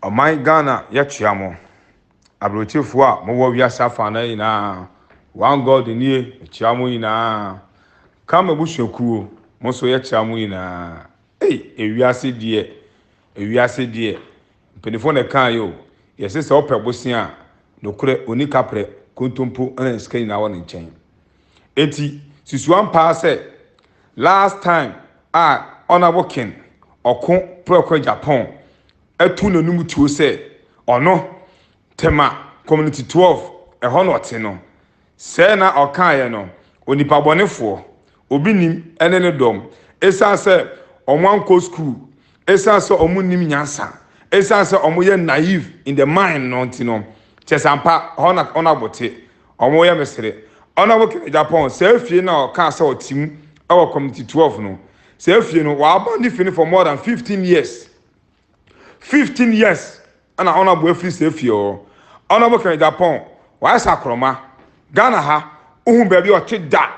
Oman Ghana yachiamo abrochefo a mo wo wiasa fa na ina one god ni chiamo ina kama bushekuo mo so yachiamo ina ewiase die penifo na kan yo yesi se opebosia nokure onika pre kontompo na skai na won nchen enti sisuan pa se last time honorable king okon pro Japan etu no numu tuo se ono tema community 12 eho no te no se na okan ye no onipa bonefo obi nim ene ne dom esan se omanko school esan se omunim nyansa esan se omoye naive in the mind no ntino chesampa ona bote omoye mesere ona wo Japan se afie na okan se otim ewo community 12 no se afie no wa abandi fini for more than 15 years 15 years ana ona bo afri se afie o ona bo Japan wa sakroma Ghana ha ohun ba bi o da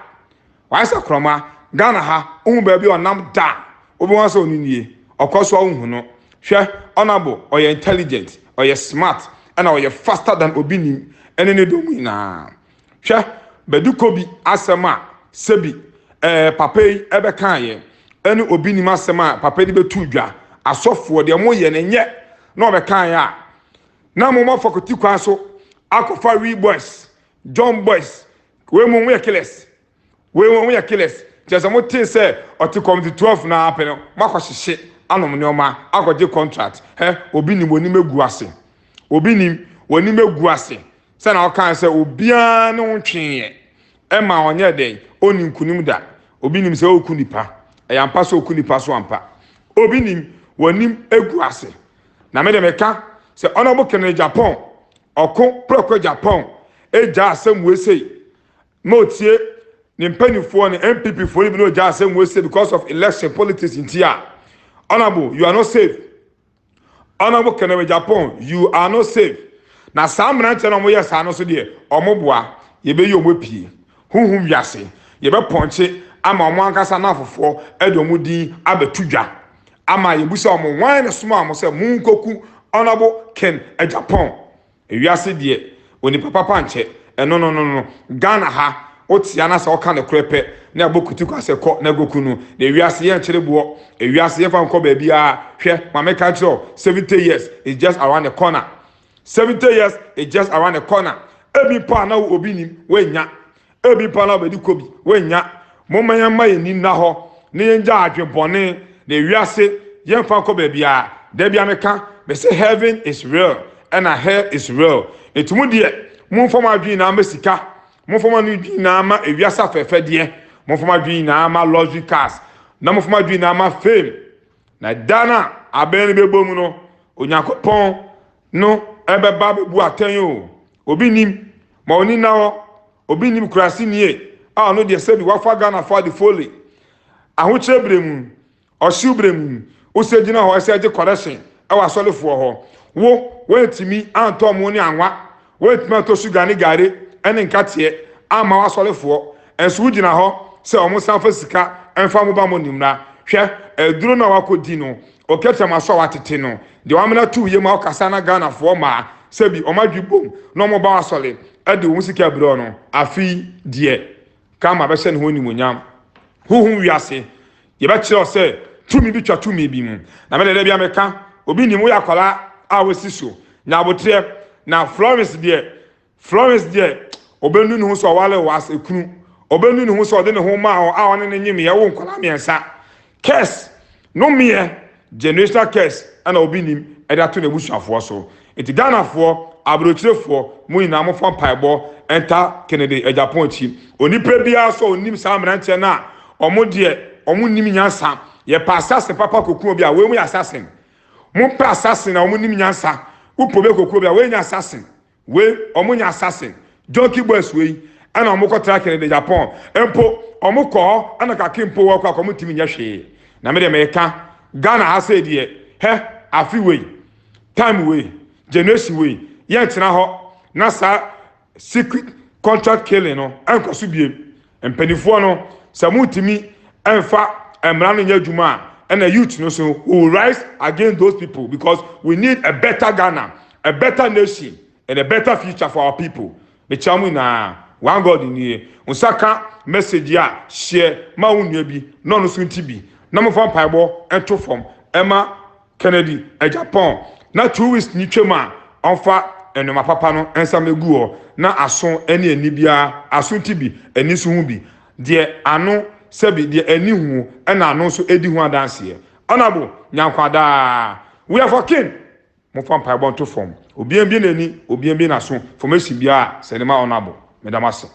wa sakroma Ghana ha ohun ba bi o nam da obi wan so oninie okoso ohun no hwe ona bo oye intelligent oye smart ana oye faster than obinim ene ne domu na hwe beduko bi asema sebi papa yi ebe kan ye ene obinim asema papa di betu dwa asofo de mo ye ne nye na obekan ya na mo mafokoti kwan so akofa we boys John boys we mo we killers just mo tin say oti community 12 na happen makohye anom ne oma akoje contract obinim onim egu ase obinim wonim egu ase se na okan say obia ne wontwe ma onye den onim kunim da obinim se okunipa eyampa so okunipa so ampa obinim wonim egu ase na me de meka se honorable king Japan okon pro Japan eja asem we say motie ni mpanifo ni MPP for even eja asem we say because of election politics in tia honorable you are not safe honorable king Japan you are not safe na sam na nche na mo yes ano so de omoboa ye be yi omopie hunhum wiase ye be ponche ama omo ankasa na afofo edomu din abetudwa ama ye busa omo wan ne soma amo se munkoku honorable king Japan ewiase de oni papa panche no Ghana ha otia na se oka ne krepe na abokutu kwase ko na goku no na ewiase ye nchereboɔ ewiase ye fa nko ba bia hwɛ mame ka kiro 70 years is just around the corner 70 years is just around the corner ebi pa na obi nim wenya ebi pa na obedi kobi wenya momanya ma ye nim na ho ne yenja adwebɔne na ewiase ye fa nko ba bia da bia meka be say heaven is real and hell is real etumu de monfom adwin na masika monfom adwin na ma ewiasa fefe de monfom adwin na ma luxury cars na monfom adwin na ma fame na dana aben bebom no Onyankopon no ebeba bebu atan o obi nim ma oni na ho obi nim kurase nie no de se bi wafa Ghana for the folly aho chebremu ohyu bremu osegina ho eseje correction e wa solefo ho wo wetimi antom ni anwa wetimi to sugar ni gare ene nkate ama wa solefo enso gina ho se omo sanfa sika enfa mo ba mo nimra hwe eduro na wakodi no okete maso watete no de wamena tu ye ma okasa na Ghana fo ma se bi omadwibom no mo ba wasole ede wo sika bro no afi die kama be se ne ho nimonyam huhu wiase ye ba kire o se tumi bi twa tumi bi mu na me de bia meka obi ni mu yakola awesiso na abotre na Florence die obenu ne ho so wale was ekunu obenu ne ho so de ne ho ma a won ne nyim ye wo nkola miensa curse no me generational curse ana obi nim e da to na busuafo so eti Ghana fo abrochirefo mu ina mo fo paibo enter Kennedy Japan chi onipa bia so onim samranche na omo de omo nim nyansa ye passase papa koku obi a we mu assassin mo pa assassin na omo nim nyansa upobe koku obi a we nya assassin we omo nya assassin Junkie boys we ana omo ko tra Kennedy Japan empo omo ko ana ka kimpo wo kwa komo timi nya hwe na me de meka Ghana ha say de afi we time we generation we ye ntena ho na sa secret contract killing no enko so biem empanifo no sa mutimi emfa emra no nya dwuma and the youth so will rise against those people because we need a better Ghana, a better nation, and a better future for our people. Me chamu na one God in here. Unsaka message ya share ma unyebi no no sunti bi. Na mo fam paibo ento from Emma Kennedy e Japan. Na 2 weeks ni twema onfa enoma papa no ensa megu ho na aso ene ani bia asunti bi ani so hu bi de ano sebi de ani hu na ano so edi hu adanse honorable nyankwada we are for king mo fam paibo ento from obian bi nani obian bi na so formation bia senema honorable medamase